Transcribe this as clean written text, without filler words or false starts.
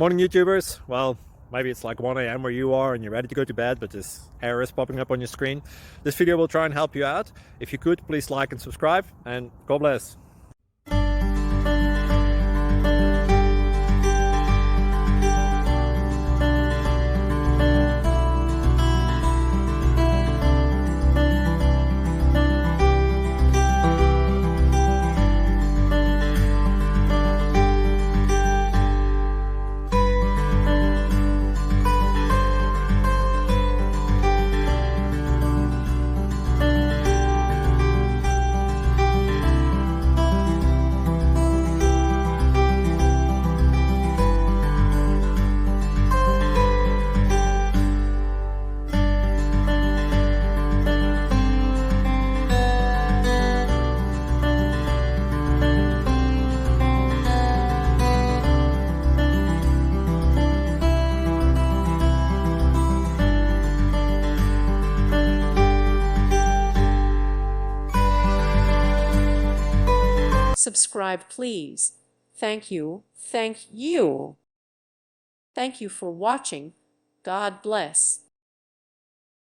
Morning YouTubers. Well, maybe it's like 1 a.m. where you are and you're ready to go to bed, but this error is popping up on your screen. This video will try and help you out. If you could, please like and subscribe, and God bless. Subscribe, please. Thank you. Thank you. Thank you for watching. God bless.